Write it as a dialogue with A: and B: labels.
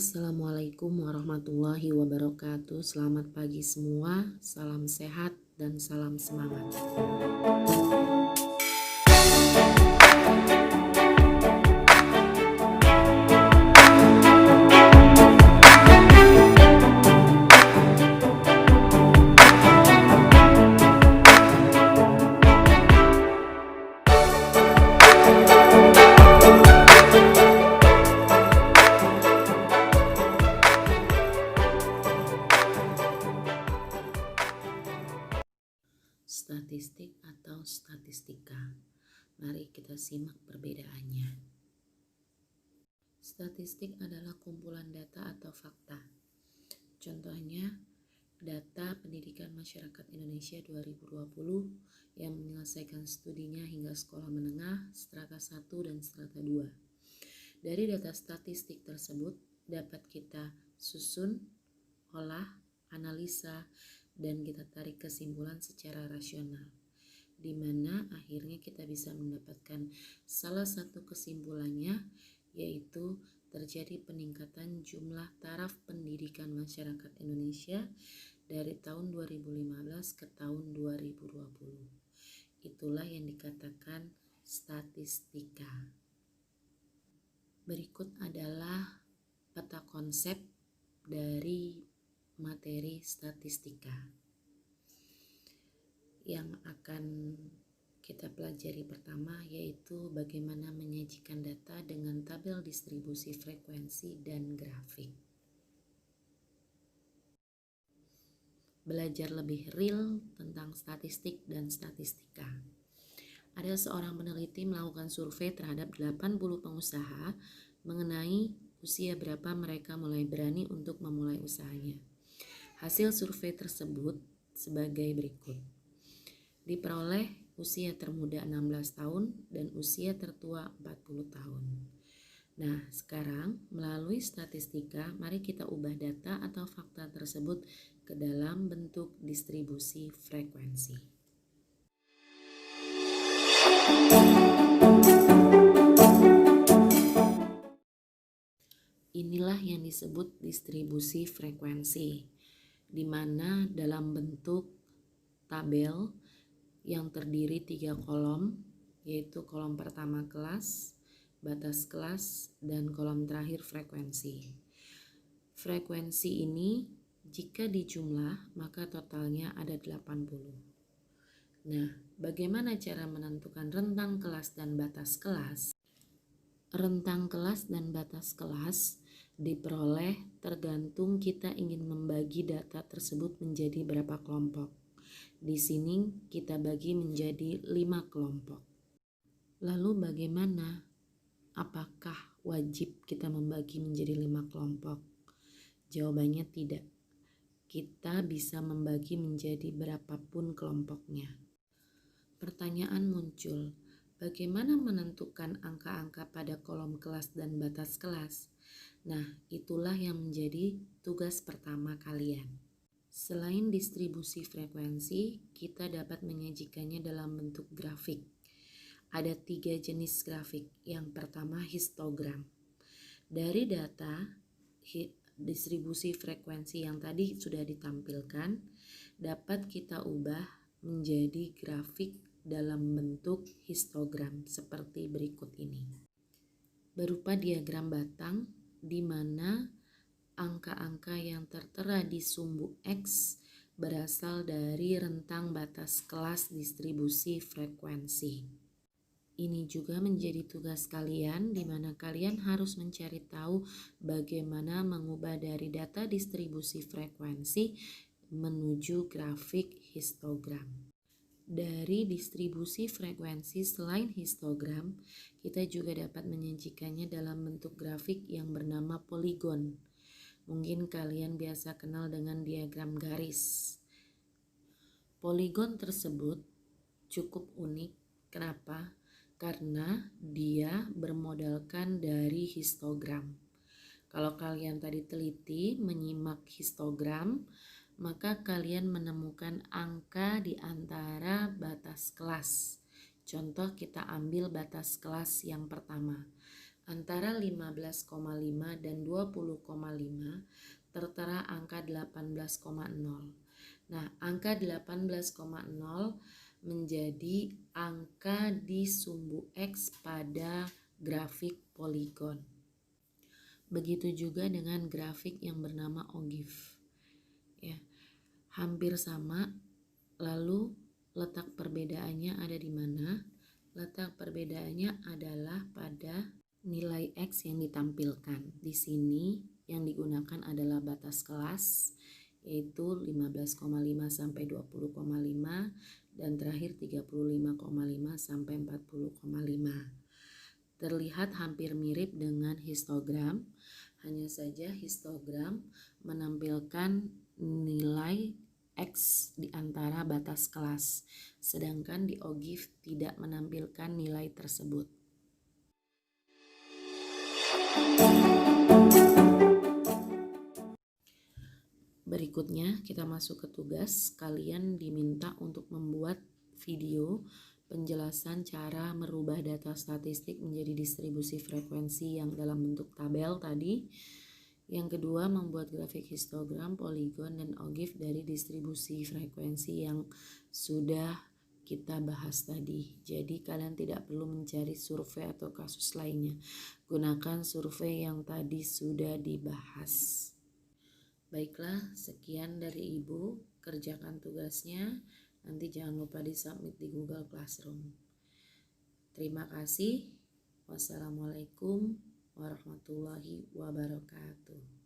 A: Assalamualaikum warahmatullahi wabarakatuh. Selamat pagi semua, salam sehat dan salam semangat. Statistik atau statistika. Mari kita simak perbedaannya. Statistik adalah kumpulan data atau fakta. Contohnya, data pendidikan masyarakat Indonesia 2020 yang menyelesaikan studinya hingga sekolah menengah, strata 1 dan strata 2. Dari data statistik tersebut dapat kita susun, olah, analisa, dan kita tarik kesimpulan secara rasional, di mana akhirnya kita bisa mendapatkan salah satu kesimpulannya, yaitu terjadi peningkatan jumlah taraf pendidikan masyarakat Indonesia dari tahun 2015 ke tahun 2020. Itulah yang dikatakan statistika. Berikut adalah peta konsep dari materi statistika yang akan kita pelajari pertama, yaitu bagaimana menyajikan data dengan tabel distribusi frekuensi dan grafik. Belajar lebih real tentang statistik dan statistika. Ada seorang peneliti melakukan survei terhadap 80 pengusaha mengenai usia berapa mereka mulai berani untuk memulai usahanya. Hasil survei tersebut sebagai berikut. Diperoleh usia termuda 16 tahun dan usia tertua 40 tahun. Nah, sekarang melalui statistika, mari kita ubah data atau fakta tersebut ke dalam bentuk distribusi frekuensi. Inilah yang disebut distribusi frekuensi, di mana dalam bentuk tabel yang terdiri 3 kolom, yaitu kolom pertama kelas, batas kelas, dan kolom terakhir frekuensi. Frekuensi ini jika dijumlah maka totalnya ada 80. Nah, bagaimana cara menentukan rentang kelas dan batas kelas? Rentang kelas dan batas kelas diperoleh tergantung kita ingin membagi data tersebut menjadi berapa kelompok. Di sini kita bagi menjadi 5 kelompok. Lalu bagaimana? Apakah wajib kita membagi menjadi 5 kelompok? Jawabannya tidak. Kita bisa membagi menjadi berapapun kelompoknya. Pertanyaan muncul, bagaimana menentukan angka-angka pada kolom kelas dan batas kelas? Nah, itulah yang menjadi tugas pertama kalian. Selain distribusi frekuensi, kita dapat menyajikannya dalam bentuk grafik. Ada 3 jenis grafik. Yang pertama histogram. Dari data distribusi frekuensi yang tadi sudah ditampilkan, dapat kita ubah menjadi grafik dalam bentuk histogram seperti berikut ini. Berupa diagram batang, di mana angka-angka yang tertera di sumbu X berasal dari rentang batas kelas distribusi frekuensi. Ini juga menjadi tugas kalian, di mana kalian harus mencari tahu bagaimana mengubah dari data distribusi frekuensi menuju grafik histogram. Dari distribusi frekuensi selain histogram, kita juga dapat menyajikannya dalam bentuk grafik yang bernama poligon. Mungkin kalian biasa kenal dengan diagram garis. Poligon tersebut cukup unik. Kenapa? Karena dia bermodalkan dari histogram. Kalau kalian tadi teliti menyimak histogram, maka kalian menemukan angka di antara batas kelas. Contoh kita ambil batas kelas yang pertama. Antara 15,5 dan 20,5 tertera angka 18,0. Nah, angka 18,0 menjadi angka di sumbu X pada grafik poligon. Begitu juga dengan grafik yang bernama ogive. Ya, hampir sama. Lalu letak perbedaannya ada di mana? Letak perbedaannya adalah pada nilai X yang ditampilkan. Di sini yang digunakan adalah batas kelas, yaitu 15,5 sampai 20,5 dan terakhir 35,5 sampai 40,5. Terlihat hampir mirip dengan histogram, hanya saja histogram menampilkan nilai X di antara batas kelas, sedangkan di ogive tidak menampilkan nilai tersebut. Berikutnya kita masuk ke tugas. Kalian diminta untuk membuat video penjelasan cara merubah data statistik menjadi distribusi frekuensi yang dalam bentuk tabel tadi. Yang kedua, membuat grafik histogram, poligon, dan ogive dari distribusi frekuensi yang sudah kita bahas tadi. Jadi kalian tidak perlu mencari survei atau kasus lainnya. Gunakan survei yang tadi sudah dibahas. Baiklah, sekian dari Ibu. Kerjakan tugasnya. Nanti jangan lupa disubmit di Google Classroom. Terima kasih. Wassalamualaikum warahmatullahi wabarakatuh.